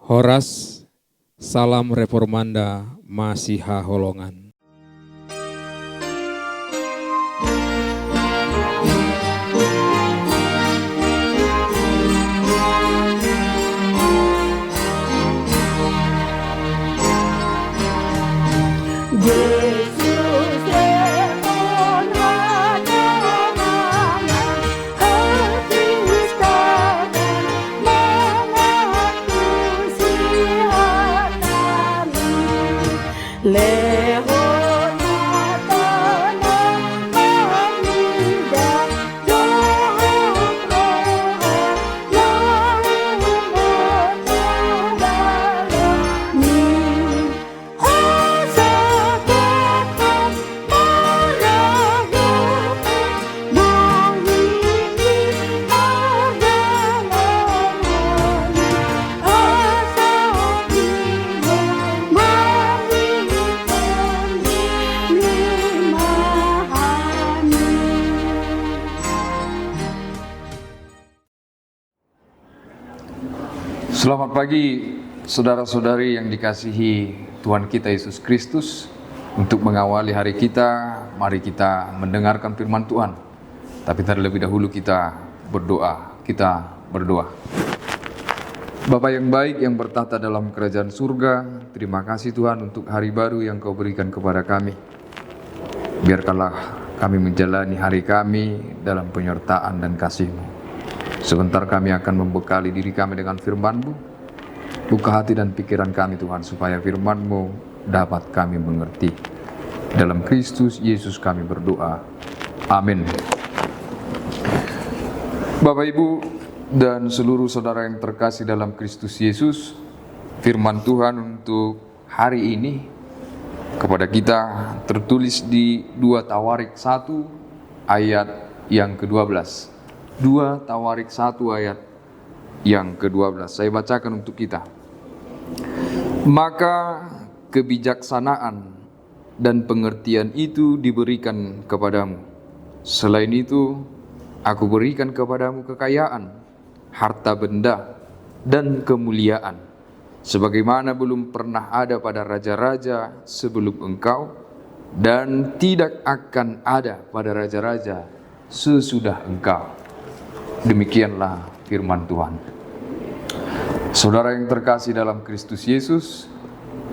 Horas, salam reformanda Masiha Holongan. Selamat pagi saudara-saudari yang dikasihi Tuhan kita Yesus Kristus. Untuk mengawali hari kita, mari kita mendengarkan firman Tuhan. Tapi terlebih dahulu kita berdoa. Bapa yang baik yang bertahta dalam kerajaan surga, terima kasih Tuhan untuk hari baru yang Kau berikan kepada kami. Biarkanlah kami menjalani hari kami dalam penyertaan dan kasih-Mu. Sebentar kami akan membekali diri kami dengan firman-Mu. Buka hati dan pikiran kami Tuhan, supaya firman-Mu dapat kami mengerti. Dalam Kristus Yesus kami berdoa. Amin. Bapak, Ibu, dan seluruh saudara yang terkasih dalam Kristus Yesus, firman Tuhan untuk hari ini kepada kita tertulis di 2 Tawarik 1 ayat yang ke-12. 2 Tawarik 1 ayat yang ke-12. Saya bacakan untuk kita. Maka kebijaksanaan dan pengertian itu diberikan kepadamu. Selain itu, aku berikan kepadamu kekayaan, harta benda, dan kemuliaan, sebagaimana belum pernah ada pada raja-raja sebelum engkau, dan tidak akan ada pada raja-raja sesudah engkau. Demikianlah firman Tuhan. Saudara yang terkasih dalam Kristus Yesus,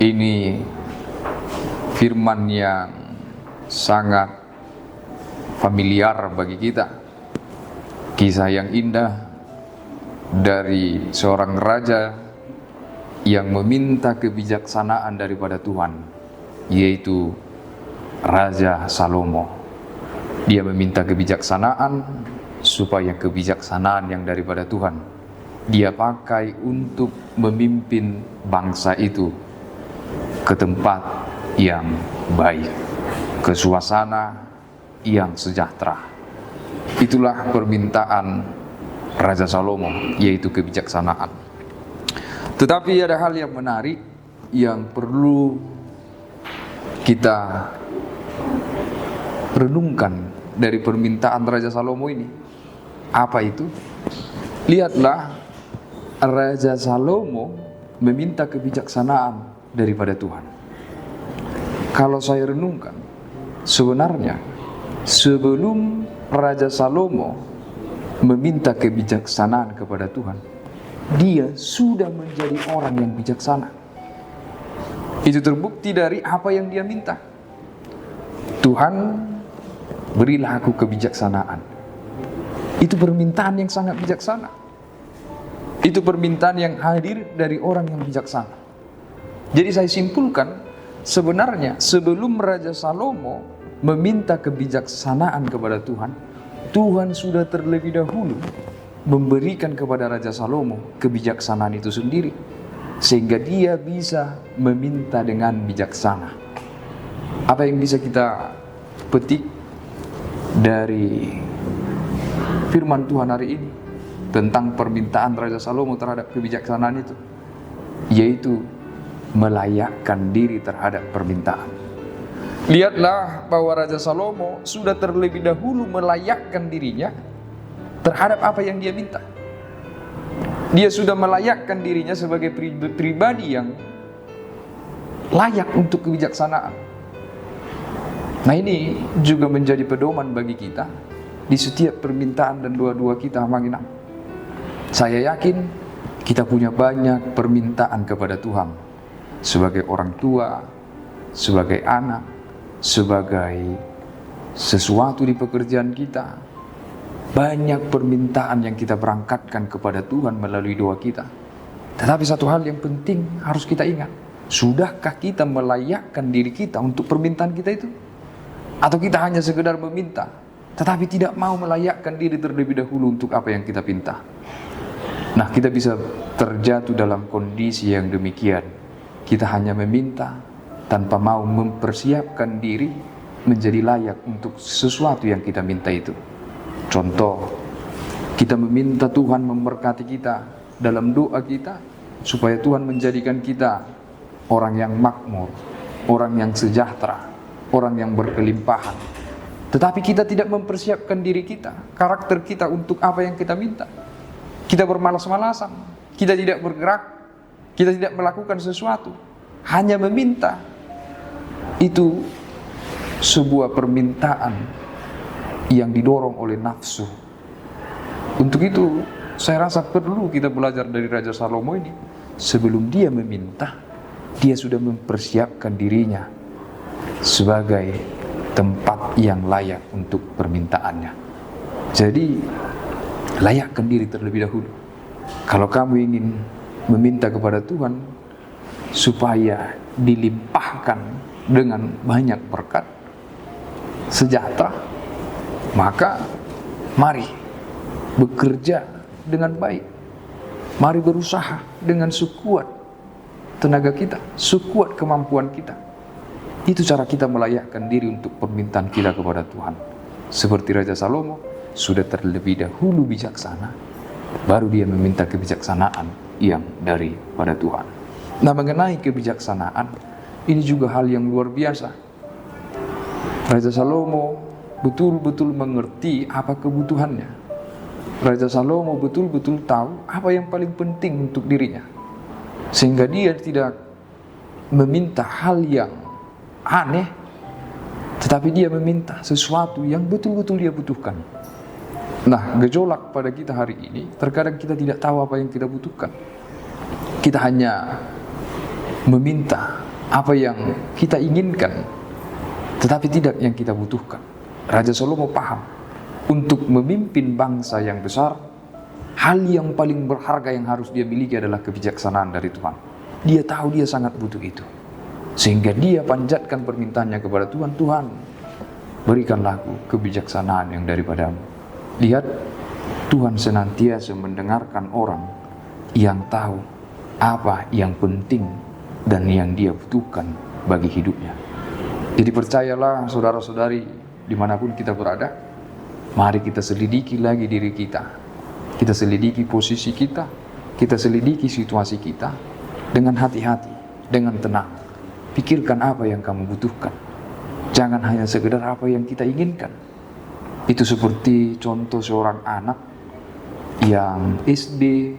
ini firman yang sangat familiar bagi kita. Kisah yang indah dari seorang raja yang meminta kebijaksanaan daripada Tuhan, yaitu Raja Salomo. Dia meminta kebijaksanaan supaya kebijaksanaan yang daripada Tuhan dia pakai untuk memimpin bangsa itu ke tempat yang baik, ke suasana yang sejahtera. Itulah permintaan Raja Salomo, yaitu kebijaksanaan. Tetapi ada hal yang menarik yang perlu kita renungkan dari permintaan Raja Salomo ini. Apa itu? Lihatlah, Raja Salomo meminta kebijaksanaan daripada Tuhan. Kalau saya renungkan, sebenarnya sebelum Raja Salomo meminta kebijaksanaan kepada Tuhan, dia sudah menjadi orang yang bijaksana. Itu terbukti dari apa yang dia minta. Tuhan, berilah aku kebijaksanaan. Itu permintaan yang sangat bijaksana. Itu permintaan yang hadir dari orang yang bijaksana. Jadi saya simpulkan, sebenarnya sebelum Raja Salomo meminta kebijaksanaan kepada Tuhan, Tuhan sudah terlebih dahulu memberikan kepada Raja Salomo kebijaksanaan itu sendiri, sehingga dia bisa meminta dengan bijaksana. Apa yang bisa kita petik dari firman Tuhan hari ini tentang permintaan Raja Salomo terhadap kebijaksanaan itu, yaitu melayakkan diri terhadap permintaan. Lihatlah bahwa Raja Salomo sudah terlebih dahulu melayakkan dirinya terhadap apa yang dia minta. Dia sudah melayakkan dirinya sebagai pribadi yang layak untuk kebijaksanaan. Nah, ini juga menjadi pedoman bagi kita di setiap permintaan dan doa-doa kita Manginang. Saya yakin kita punya banyak permintaan kepada Tuhan sebagai orang tua, sebagai anak, sebagai sesuatu di pekerjaan kita. Banyak permintaan yang kita berangkatkan kepada Tuhan melalui doa kita. Tetapi satu hal yang penting harus kita ingat, sudahkah kita melayakkan diri kita untuk permintaan kita itu? Atau kita hanya sekedar meminta, tetapi tidak mau melayakkan diri terlebih dahulu untuk apa yang kita minta? Nah, kita bisa terjatuh dalam kondisi yang demikian. Kita hanya meminta tanpa mau mempersiapkan diri menjadi layak untuk sesuatu yang kita minta itu. Contoh, kita meminta Tuhan memberkati kita dalam doa kita supaya Tuhan menjadikan kita orang yang makmur, orang yang sejahtera, orang yang berkelimpahan. Tetapi kita tidak mempersiapkan diri kita, karakter kita untuk apa yang kita minta. Kita bermalas-malasan, kita tidak bergerak, kita tidak melakukan sesuatu, hanya meminta. Itu sebuah permintaan yang didorong oleh nafsu. Untuk itu, saya rasa perlu kita belajar dari Raja Salomo ini. Sebelum dia meminta, dia sudah mempersiapkan dirinya sebagai tempat yang layak untuk permintaannya. Jadi, layakkan diri terlebih dahulu. Kalau kamu ingin meminta kepada Tuhan supaya dilimpahkan dengan banyak berkat, sejahtera, maka mari bekerja dengan baik. Mari berusaha dengan sekuat tenaga kita, sekuat kemampuan kita. Itu cara kita melayakkan diri untuk permintaan kita kepada Tuhan. Seperti Raja Salomo, sudah terlebih dahulu bijaksana, baru dia meminta kebijaksanaan yang daripada Tuhan. Nah, mengenai kebijaksanaan, ini juga hal yang luar biasa. Raja Salomo betul-betul mengerti apa kebutuhannya. Raja Salomo betul-betul tahu apa yang paling penting untuk dirinya, sehingga dia tidak meminta hal yang aneh, tetapi dia meminta sesuatu yang betul-betul dia butuhkan. Nah, gejolak pada kita hari ini, terkadang kita tidak tahu apa yang kita butuhkan. Kita hanya meminta apa yang kita inginkan, tetapi tidak yang kita butuhkan. Raja Salomo paham, untuk memimpin bangsa yang besar, hal yang paling berharga yang harus dia miliki adalah kebijaksanaan dari Tuhan. Dia tahu dia sangat butuh itu, sehingga dia panjatkan permintaannya kepada Tuhan. Tuhan, berikanlah aku kebijaksanaan yang daripadamu. Lihat, Tuhan senantiasa mendengarkan orang yang tahu apa yang penting dan yang dia butuhkan bagi hidupnya. Jadi percayalah saudara-saudari, dimanapun kita berada, mari kita selidiki lagi diri kita. Kita selidiki posisi kita selidiki situasi kita dengan hati-hati, dengan tenang. Pikirkan apa yang kamu butuhkan. Jangan hanya sekedar apa yang kita inginkan. Itu seperti contoh seorang anak yang SD,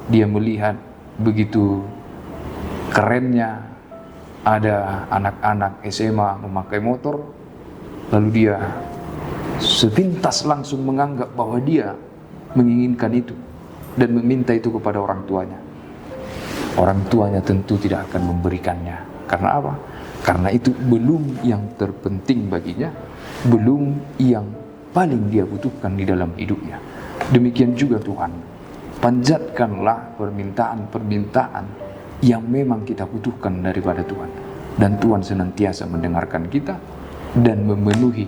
dia melihat begitu kerennya ada anak-anak SMA memakai motor, lalu dia sepintas langsung menganggap bahwa dia menginginkan itu dan meminta itu kepada orang tuanya. Orang tuanya tentu tidak akan memberikannya. Karena apa? Karena itu belum yang terpenting baginya, belum yang paling dia butuhkan di dalam hidupnya. Demikian juga Tuhan, panjatkanlah permintaan-permintaan yang memang kita butuhkan daripada Tuhan, dan Tuhan senantiasa mendengarkan kita dan memenuhi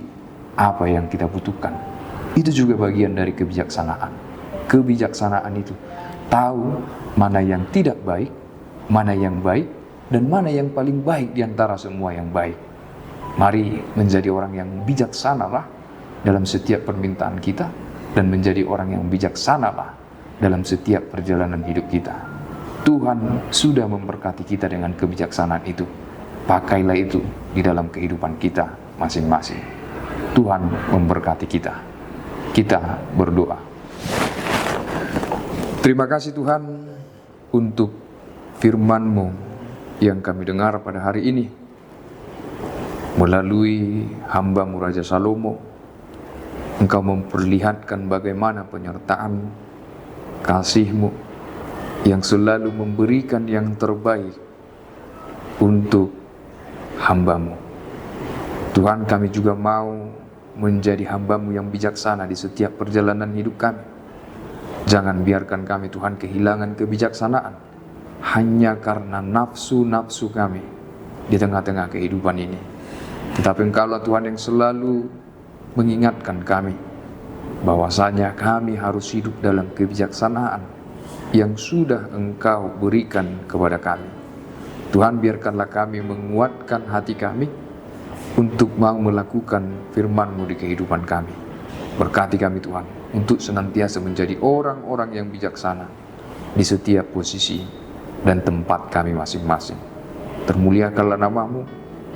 apa yang kita butuhkan. Itu juga bagian dari kebijaksanaan. Kebijaksanaan itu tahu mana yang tidak baik, mana yang baik, dan mana yang paling baik di antara semua yang baik. Mari menjadi orang yang bijaksanalah dalam setiap permintaan kita, dan menjadi orang yang bijaksanalah dalam setiap perjalanan hidup kita. Tuhan sudah memberkati kita dengan kebijaksanaan itu. Pakailah itu di dalam kehidupan kita masing-masing. Tuhan memberkati kita. Kita berdoa. Terima kasih Tuhan untuk firman-Mu yang kami dengar pada hari ini melalui hamba-Mu Raja Salomo. Engkau memperlihatkan bagaimana penyertaan kasih-Mu yang selalu memberikan yang terbaik untuk hamba-Mu. Tuhan, kami juga mau menjadi hamba-Mu yang bijaksana di setiap perjalanan hidup kami. Jangan biarkan kami Tuhan kehilangan kebijaksanaan hanya karena nafsu-nafsu kami di tengah-tengah kehidupan ini. Tetapi Engkaulah Tuhan yang selalu mengingatkan kami bahwasanya kami harus hidup dalam kebijaksanaan yang sudah Engkau berikan kepada kami. Tuhan, biarkanlah kami menguatkan hati kami untuk mau melakukan firman-Mu di kehidupan kami. Berkati kami Tuhan untuk senantiasa menjadi orang-orang yang bijaksana di setiap posisi dan tempat kami masing-masing. Termuliakanlah nama-Mu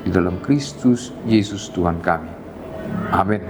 di dalam Kristus Yesus Tuhan kami. Amin.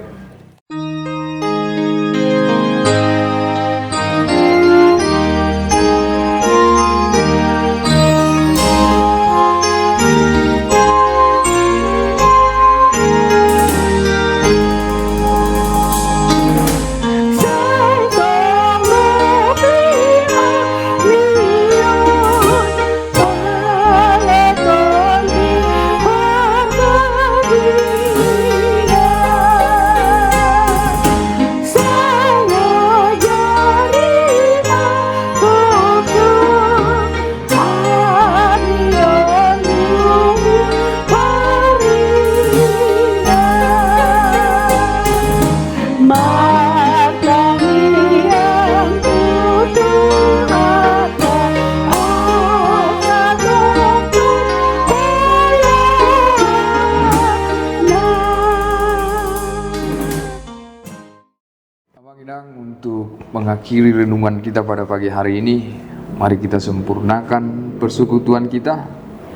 Untuk mengakhiri renungan kita pada pagi hari ini, mari kita sempurnakan persekutuan kita.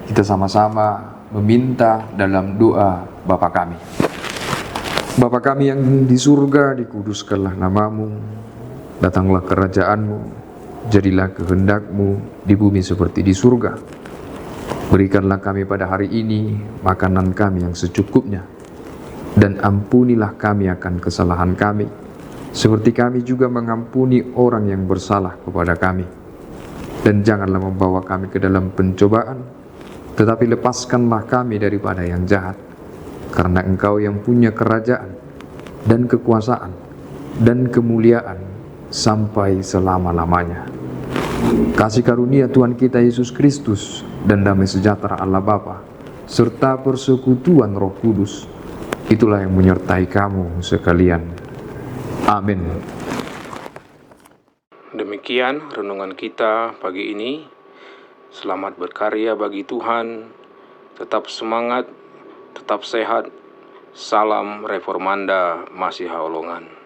Kita sama-sama meminta dalam doa Bapa kami. Bapa kami yang di surga, dikuduskanlah nama-Mu, datanglah kerajaan-Mu, jadilah kehendak-Mu di bumi seperti di surga. Berikanlah kami pada hari ini makanan kami yang secukupnya, dan ampunilah kami akan kesalahan kami, seperti kami juga mengampuni orang yang bersalah kepada kami. Dan janganlah membawa kami ke dalam pencobaan, tetapi lepaskanlah kami daripada yang jahat. Karena Engkau yang punya kerajaan dan kekuasaan dan kemuliaan sampai selama-lamanya. Kasih karunia Tuhan kita Yesus Kristus dan damai sejahtera Allah Bapa serta persekutuan Roh Kudus, itulah yang menyertai kamu sekalian. Amin. Demikian renungan kita pagi ini. Selamat berkarya bagi Tuhan. Tetap semangat, tetap sehat. Salam Reformanda Masiha Holongan.